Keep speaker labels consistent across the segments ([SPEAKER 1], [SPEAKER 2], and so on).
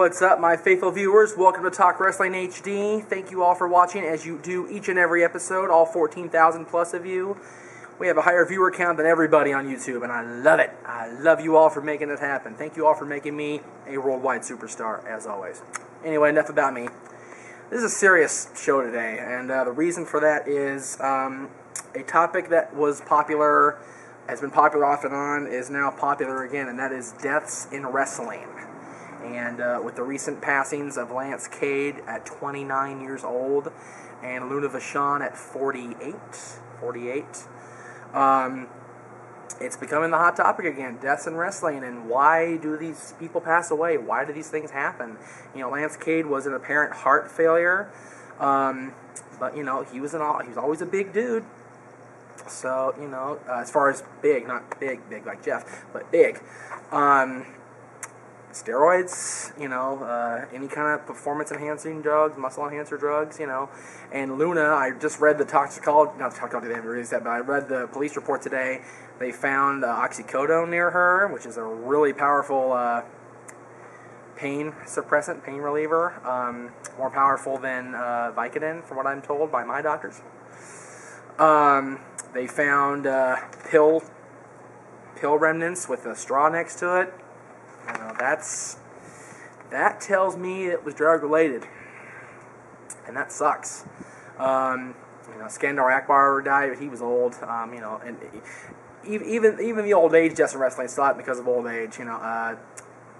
[SPEAKER 1] What's up, my faithful viewers? Welcome to Talk Wrestling HD. Thank you all for watching, as you do each and every episode, all 14,000 plus of you. We have a higher viewer count than everybody on YouTube, and I love it. I love you all for making it happen. Thank you all for making me a worldwide superstar, as always. Anyway, enough about me. This is a serious show today, and the reason for that is a topic that was popular, has been popular off and on, is now popular again, and that is deaths in wrestling. And with the recent passings of Lance Cade at 29 years old and Luna Vachon at 48, it's becoming the hot topic again, deaths in wrestling, and why do these people pass away? Why do these things happen? You know, Lance Cade was an apparent heart failure, but, you know, he was always a big dude. So, you know, as far as big, not big like Jeff, but big. Steroids, you know, any kind of performance-enhancing drugs, muscle-enhancer drugs, you know. And Luna, I just read the toxicology, not the toxicology, they haven't released that, but I read the police report today. They found oxycodone near her, which is a really powerful pain suppressant, pain reliever, more powerful than Vicodin, from what I'm told by my doctors. They found pill remnants with a straw next to it. You know, that tells me it was drug related, and that sucks. You know, Skandar Akbar died, but he was old. You know, and even the old age deaths in wrestling stopped because of old age. You know,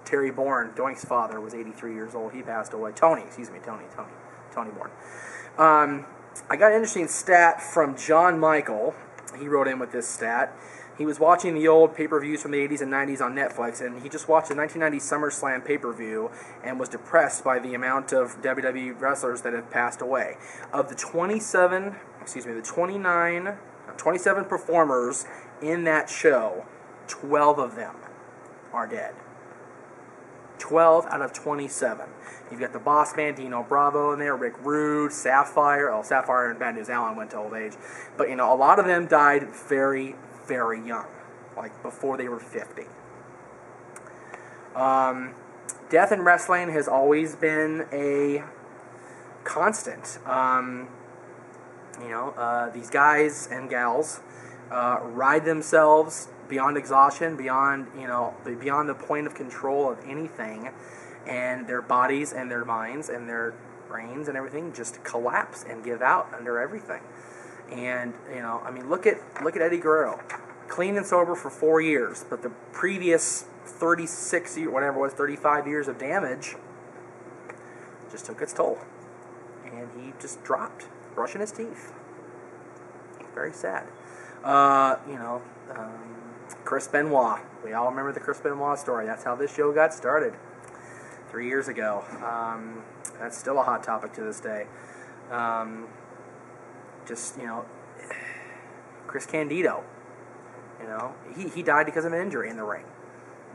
[SPEAKER 1] Terry Bourne, Doink's father, was 83 years old. He passed away. Tony Bourne. I got an interesting stat from John Michael. He wrote in with this stat. He was watching the old pay-per-views from the 80s and 90s on Netflix, and he just watched the 1990 SummerSlam pay-per-view and was depressed by the amount of WWE wrestlers that have passed away. Of the 27 performers in that show, 12 of them are dead. 12 out of 27. You've got the Boss Man, Dino Bravo in there, Rick Rude, Sapphire. Oh, Sapphire and Bad News Allen went to old age. But, you know, a lot of them died very, very young, like before they were 50. Death in wrestling has always been a constant. You know, these guys and gals ride themselves beyond exhaustion, beyond the point of control of anything, and their bodies and their minds and their brains and everything just collapse and give out under everything. And, you know, I mean, look at Eddie Guerrero, clean and sober for 4 years, but the previous 35 years of damage just took its toll, and he just dropped, brushing his teeth. Very sad. You know, Chris Benoit. We all remember the Chris Benoit story. That's how this show got started 3 years ago. That's still a hot topic to this day. Just, you know, Chris Candido, you know, he died because of an injury in the ring.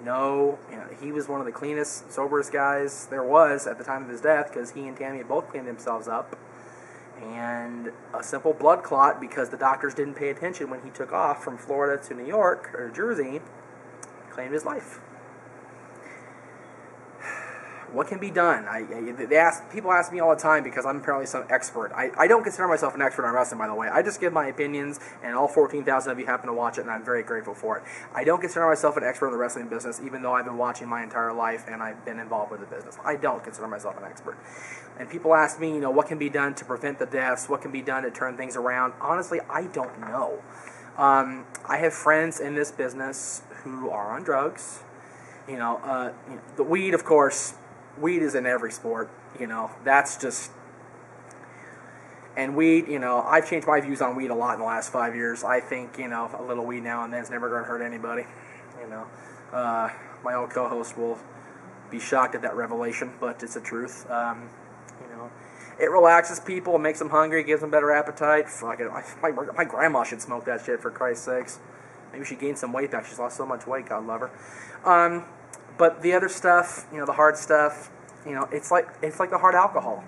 [SPEAKER 1] No, you know, he was one of the cleanest, soberest guys there was at the time of his death, because he and Tammy had both cleaned themselves up. And a simple blood clot, because the doctors didn't pay attention when he took off from Florida to New York, or Jersey, claimed his life. What can be done? People ask me all the time, because I'm apparently some expert. I don't consider myself an expert on wrestling, by the way. I just give my opinions, and all 14,000 of you happen to watch it, and I'm very grateful for it. I don't consider myself an expert in the wrestling business, even though I've been watching my entire life, and I've been involved with the business. I don't consider myself an expert. And people ask me, you know, what can be done to prevent the deaths? What can be done to turn things around? Honestly, I don't know. I have friends in this business who are on drugs. You know, the weed, of course. Weed is in every sport, you know, that's just, and weed, you know, I've changed my views on weed a lot in the last 5 years. I think, you know, a little weed now and then is never going to hurt anybody, you know. My old co-host will be shocked at that revelation, but it's the truth. You know, it relaxes people, it makes them hungry, gives them better appetite. Fuck it, my grandma should smoke that shit, for Christ's sakes. Maybe she gained some weight back, she's lost so much weight, God love her. But the other stuff, you know, the hard stuff, you know, it's like the hard alcohol.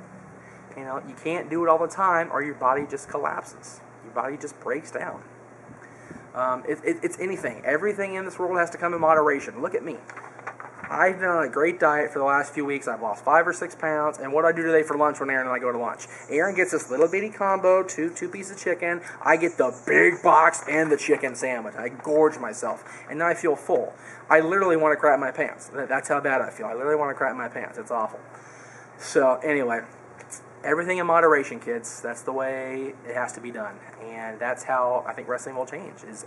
[SPEAKER 1] You know, you can't do it all the time, or your body just collapses. Your body just breaks down. It's anything. Everything in this world has to come in moderation. Look at me. I've been on a great diet for the last few weeks. I've lost 5 or 6 pounds. And what do I do today for lunch when Aaron and I go to lunch? Aaron gets this little bitty combo, two pieces of chicken. I get the big box and the chicken sandwich. I gorge myself. And now I feel full. I literally want to crap my pants. That's how bad I feel. I literally want to crap my pants. It's awful. So, anyway, everything in moderation, kids. That's the way it has to be done. And that's how I think wrestling will change, is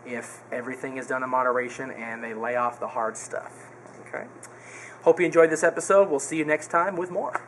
[SPEAKER 1] if everything is done in moderation and they lay off the hard stuff. Okay? Hope you enjoyed this episode. We'll see you next time with more.